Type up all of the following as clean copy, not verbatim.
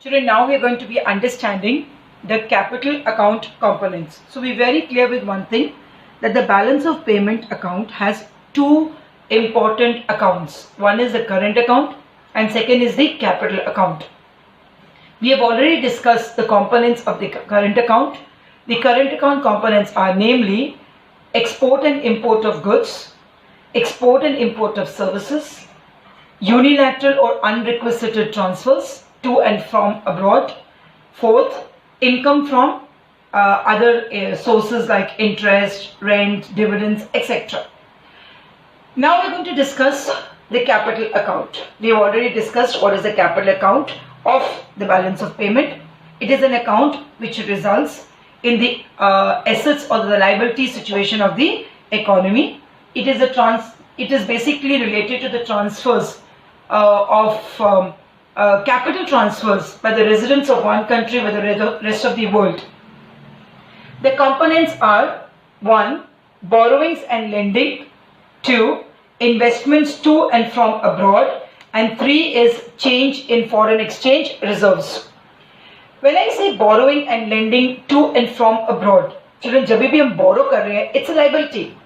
Children, now we are going to be understanding the capital account components. So we're very clear with one thing, that the balance of payment account has two important accounts. One is the current account and second is the capital account. We have already discussed the components of the current account. The current account components are namely export and import of goods, export and import of services, unilateral or unrequisited transfers to and from abroad. Fourth, income from other sources like interest, rent, dividends, etc. Now we're going to discuss the capital account. We have already discussed what is the capital account of the balance of payment. It is an account which results in the assets or the liability situation of the economy. It is basically related to the transfers of capital transfers by the residents of one country with the rest of the world. The components are 1. Borrowings and lending, 2. Investments to and from abroad, and 3 is change in foreign exchange reserves. When I say borrowing and lending to and from abroad, children, जब भी हम borrow कर रहे हैं, it's a liability.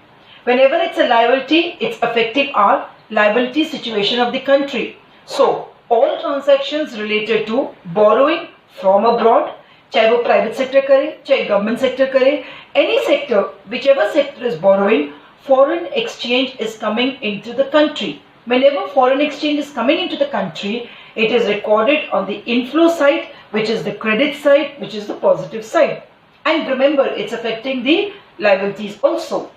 Whenever it's a liability, it's affecting our liability situation of the country. So all transactions related to borrowing from abroad, चाहे वो private sector करे, चाहे government sector करे, any sector, whichever sector is borrowing, foreign exchange is coming into the country. Whenever foreign exchange is coming into the country, it is recorded on the inflow side, which is the credit side, which is the positive side. And remember, it's affecting the liabilities also,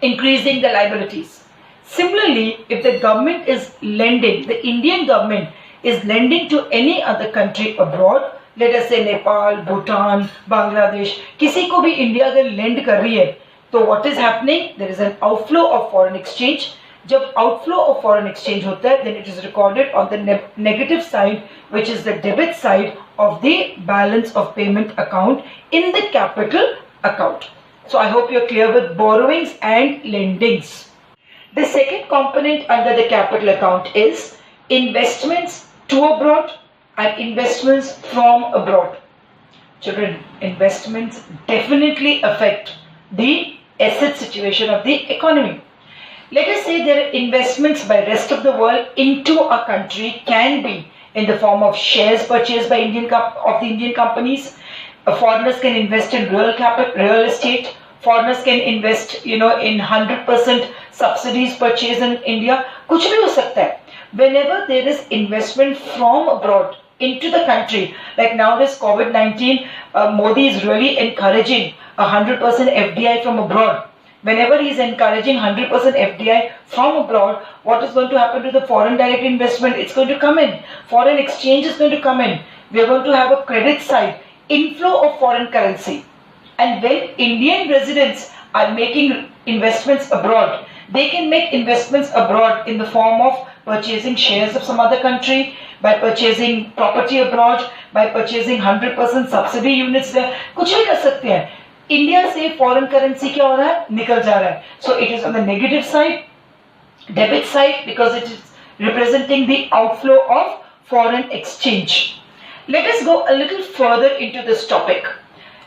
increasing the liabilities. Similarly, if the government is lending, the Indian government is lending to any other country abroad, let us say Nepal, Bhutan, Bangladesh, किसी को भी India अगर lend कर रही है, तो what is happening? There is an outflow of foreign exchange. जब outflow of foreign exchange होता है, then it is recorded on the negative side, which is the debit side of the balance of payment account in the capital account. So I hope you're clear with borrowings and lendings. The second component under the capital account is investments to abroad and investments from abroad. Children, investments definitely affect the asset situation of the economy. Let us say there are investments by rest of the world into a country, can be in the form of shares purchased by Indian companies. Foreigners can invest in real estate. Foreigners can invest, in 100% subsidies purchased in India. कुछ भी हो सकता है. Whenever there is investment from abroad into the country, like now this COVID-19, Modi is really encouraging 100% FDI from abroad. Whenever he is encouraging 100% FDI from abroad, what is going to happen to the foreign direct investment? It's going to come in. Foreign exchange is going to come in. We are going to have a credit side, inflow of foreign currency. And when Indian residents are making investments abroad, they can make investments abroad in the form of purchasing shares of some other country, by purchasing property abroad, by purchasing 100% subsidy units there. कुछ भी कर सकते हैं. India से foreign currency क्या हो रहा है? निकल जा रहा है. So it is on the negative side, debit side, because it is representing the outflow of foreign exchange. Let us go a little further into this topic.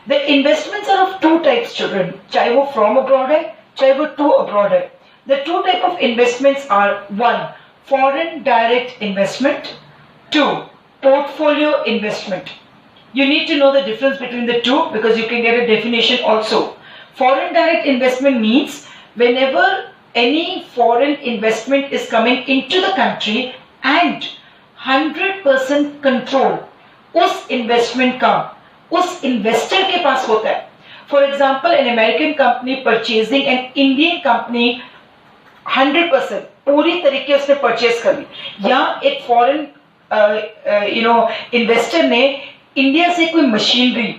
The investments are of two types, children. चाहे वो from abroad है, चाहे वो to abroad है. The two type of investments are 1. Foreign direct investment, 2. Portfolio investment. You need to know the difference between the two because you can get a definition also. Foreign direct investment means whenever any foreign investment is coming into the country and 100% control उस investment का उस investor के पास होता है. For example, an American company purchasing an Indian company 100% पूरी तरीके उसने purchase कर ली, या एक foreign investor ने इंडिया से कोई मशीनरी,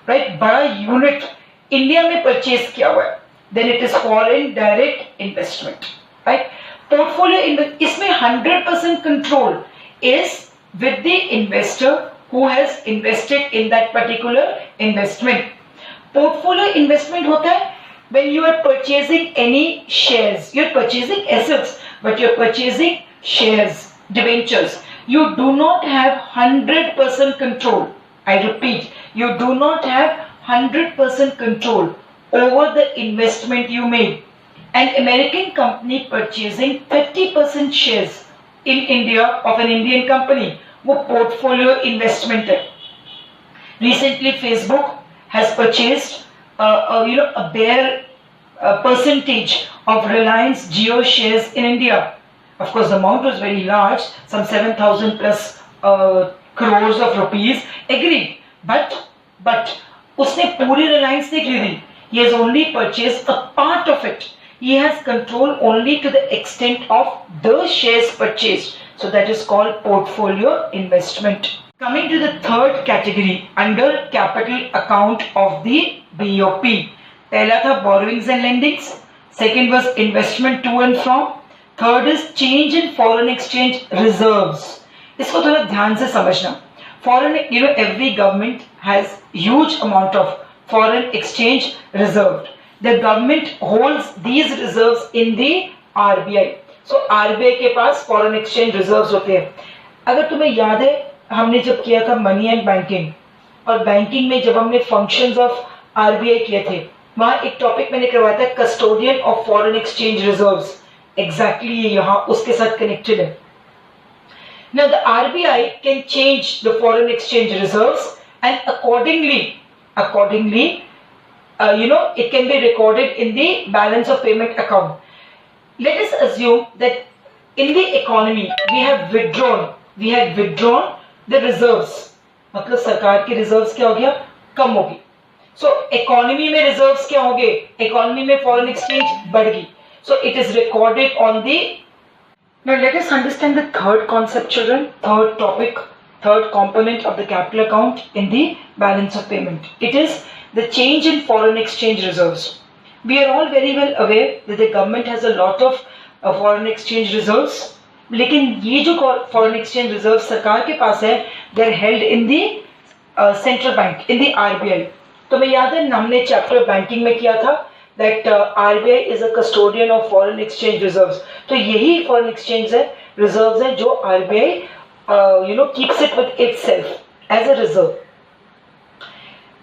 राइट, बड़ा यूनिट इंडिया में परचेज किया हुआ है, then it is foreign direct investment, right. Portfolio इसमें 100% control is with the investor who has invested in that particular investment. Portfolio investment होता है when you are purchasing any shares, you are purchasing assets, but you are purchasing shares, debentures. You do not have 100% control. I repeat, you do not have 100% control over the investment you made. An American company purchasing 30% shares in India of an Indian company, वो portfolio investment है. Recently, Facebook has purchased a bare percentage of Reliance Jio shares in India. Of course, the amount was very large, some 7,000 plus crores of rupees. Agreed, but उसने पूरी Reliance नहीं खरीदी. He has only purchased a part of it. He has control only to the extent of the shares purchased. So that is called portfolio investment. Coming to the third category under capital account of the BOP. पहला था borrowings and lendings. Second was investment to and from. Third is change in foreign exchange reserves. इसको थोड़ा ध्यान से समझना. Foreign, every government has huge amount of foreign exchange reserved. The government holds these reserves in the RBI. So RBI के पास foreign exchange reserves होते हैं. अगर तुम्हें याद है, हमने जब किया था मनी एंड बैंकिंग, और बैंकिंग में जब हमने फंक्शंस ऑफ आरबीआई किए थे, वहां एक टॉपिक मैंने करवाया था custodian of foreign exchange reserves. Exactly ये यहाँ उसके साथ कनेक्टेड है. Now the RBI can change the foreign exchange reserves and accordingly, it can be recorded in the balance of payment account. Let us assume that in the economy we have withdrawn the reserves. मतलब सरकार के reserves क्या हो गया, कम होगी. So economy में reserves क्या होंगे, economy में foreign exchange बढ़ गई. So it is recorded on the. Now let us understand the third concept, children. Third topic, third component of the capital account in the balance of payment. It is the change in foreign exchange reserves. We are all very well aware that the government has a lot of foreign exchange reserves. लेकिन ये जो foreign exchange reserves सरकार के पास है, they are held in the central bank, in the RBI. तो मैं याद है हमने चैप्टर बैंकिंग में किया था that RBI is a custodian of foreign exchange reserves. तो यही foreign exchange reserves है जो RBI keeps it with itself as a reserve.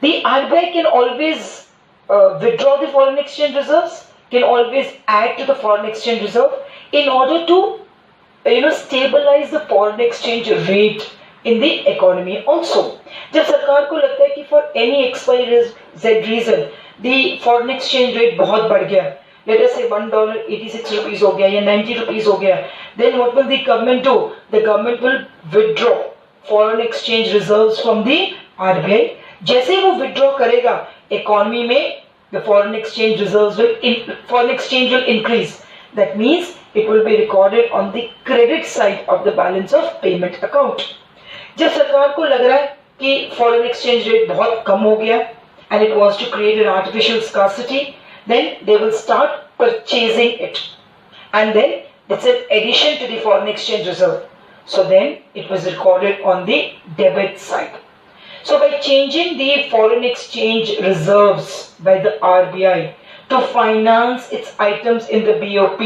The RBI can always withdraw the foreign exchange reserves, can always add to the foreign exchange reserve in order to stabilize the foreign exchange rate in the economy also. जब सरकार को लगता है कि for any XYZ reason the foreign exchange rate बहुत बढ़ गया, let us say $1 86 हो गया या 90 rupees हो गया, then what will the government do? The government will withdraw foreign exchange reserves from the RBI. जैसे वो withdraw करेगा, economy में the foreign exchange reserves will increase. That means it will be recorded on the credit side of the balance of payment account. जब सरकार को लग रहा है कि foreign exchange rate बहुत कम हो गया and it wants to create an artificial scarcity, then they will start purchasing it, and then it's an addition to the foreign exchange reserve. So then it was recorded on the debit side. So by changing the foreign exchange reserves by the RBI to finance its items in the BOP,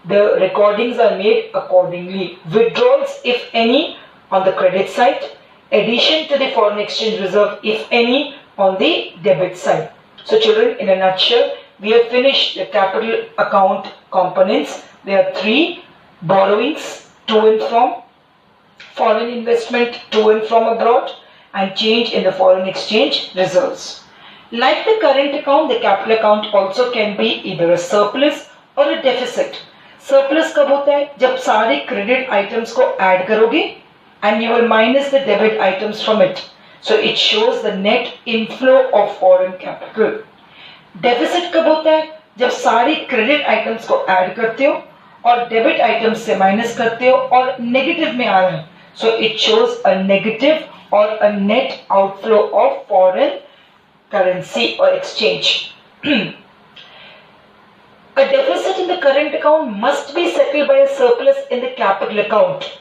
the recordings are made accordingly. Withdrawals, if any, on the credit side, addition to the foreign exchange reserve, if any, on the debit side. So children, in a nutshell, we have finished the capital account components. There are three: borrowings to and from, foreign investment to and from abroad, and change in the foreign exchange reserves. Like the current account, the capital account also can be either a surplus or a deficit. Surplus कब होता है? जब सारे credit items को add करोगे and you will minus the debit items from it. So it shows the net inflow of foreign capital. Deficit कब होता है? जब सारी credit items को add करते हो और debit items से minus करते हो और negative में आ रहे हैं. So it shows a negative or a net outflow of foreign currency or exchange. A deficit in the current account must be settled by a surplus in the capital account.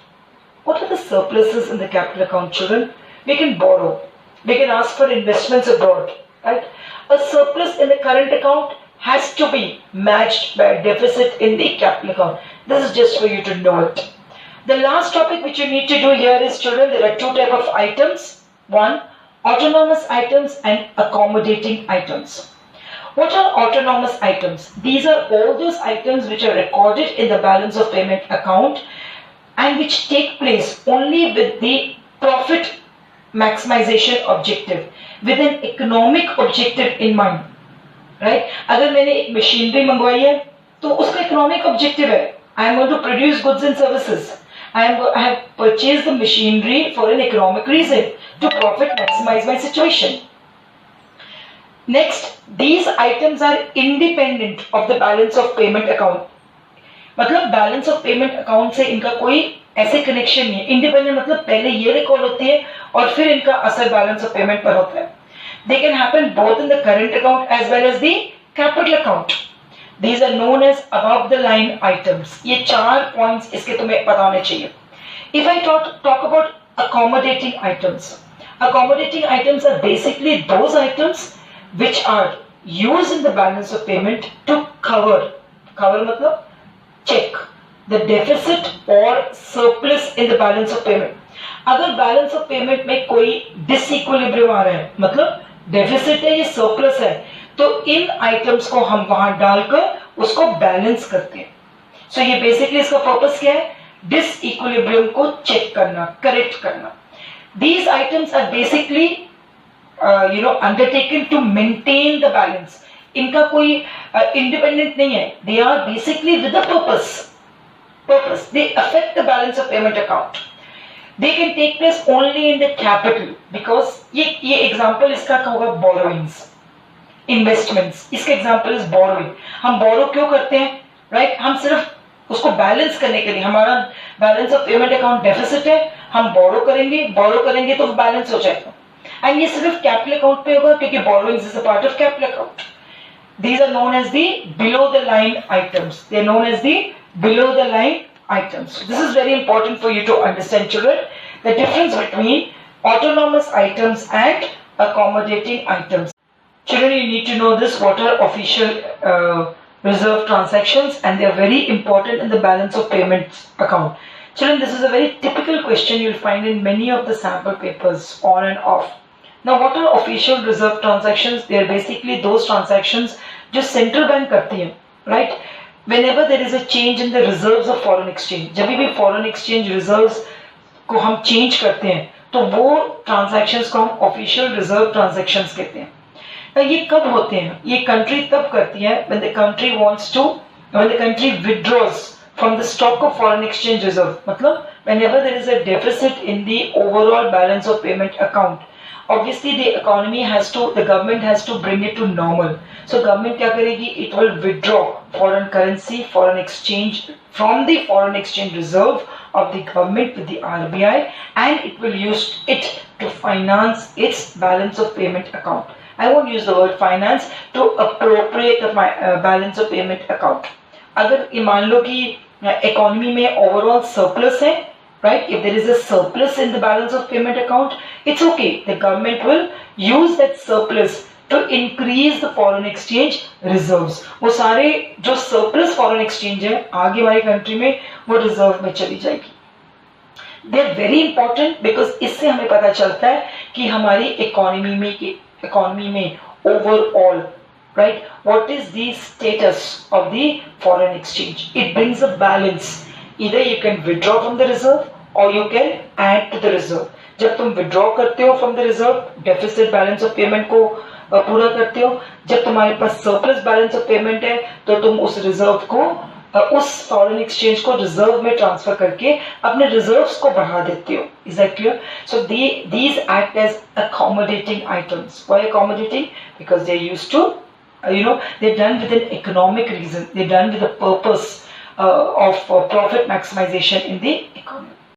What are the surpluses in the capital account, children? We can borrow. We can ask for investments abroad. Right? A surplus in the current account has to be matched by a deficit in the capital account. This is just for you to know it. The last topic which you need to do here is, children, there are two types of items. One, autonomous items and accommodating items. What are autonomous items? These are all those items which are recorded in the balance of payment account and which take place only with the profit maximization objective, with an economic objective in mind, right? अगर मैंने एक machinery मंगवाई है तो उसका economic objective है, I am going to produce goods and services. I have purchased the machinery for an economic reason, to profit maximize my situation. Next, these items are independent of the balance of payment account. मतलब balance of payment account से इनका कोई ऐसे connection नहीं है. Independent मतलब पहले ये रिकॉर्ड होती है और फिर इनका असर बैलेंस ऑफ पेमेंट पर होता है. They can happen both in the current account as well as the capital account. These are known as above the line items. ये 4 पॉइंट्स इसके तुम्हें पता होने चाहिए. If I talk about accommodating items, accommodating items are basically those items which are used in the balance of payment to cover मतलब check the deficit or surplus in the balance of payment. अगर balance of payment में कोई disequilibrium आ रहा है, मतलब deficit है, ये surplus है, तो इन आइटम्स को हम वहां डालकर उसको बैलेंस करते हैं. सो ये बेसिकली इसका पर्पस क्या है? डिसइक्विलिब्रियम को चेक करना, करेक्ट करना. These items are basically undertaken to maintain the balance. इनका कोई independent नहीं है. They are basically with a purpose. They affect the balance of payment account. They can take place only in the capital because ये example इसका क्या होगा? Borrowings, investments. इसका example is borrowing. हम borrow क्यों करते हैं? Right? हम सिर्फ उसको बैलेंस करने के लिए, हमारा balance of payment account deficit है, हम बोरो करेंगे तो बैलेंस हो जाएगा. एंड ये सिर्फ कैपिटल अकाउंट पे होगा क्योंकि borrowings is a part of capital account. These are known as the below the line items. They are known as the below the line items. This is very important for you to understand, children, the difference between autonomous items and accommodating items. Children, you need to know this. What are official reserve transactions, and they are very important in the balance of payments account. Children, this is a very typical question you'll find in many of the sample papers on and off. Now, what are official reserve transactions? They are basically those transactions जो central bank करती है, right? Whenever there is a change in the reserves of foreign exchange, जब भी foreign exchange reserves को हम change करते हैं, तो वो transactions को हम official reserve transactions कहते हैं. ये कब होते हैं? ये कंट्री तब करती है when the country withdraws from the stock of foreign exchange reserve. मतलब whenever there is a deficit in the overall balance of payment account, obviously the government has to bring it to normal. So government क्या करेगी? It will withdraw foreign currency, foreign exchange from the foreign exchange reserve of the government with the RBI, and it will use it to finance its balance of payment account. I won't use the word finance, to appropriate the balance of payment account. अगर मान लो कि economy में overall surplus है, right? If there is a surplus in the balance of payment account, it's okay. The government will use that surplus to increase the foreign exchange reserves. वो सारे जो surplus foreign exchange है आगे हमारी country में वो reserve में चली जाएगी. They are very important because इससे हमें पता चलता है कि हमारी economy में overall, right, what is the status of the foreign exchange? It brings a balance. Either you can withdraw from the reserve or you can add to the reserve. जब तुम withdraw करते हो from the reserve, deficit balance of payment को पूरा करते हो. जब तुम्हारे पास surplus balance of payment है तो तुम उस reserve को उस foreign exchange को reserve में transfer करके अपने reserves को बढ़ा देते हो. Is that clear? So these act as accommodating items. Why accommodating? Because they are used to, they're done with an economic reason. They're done with the purpose of profit maximization in the economy.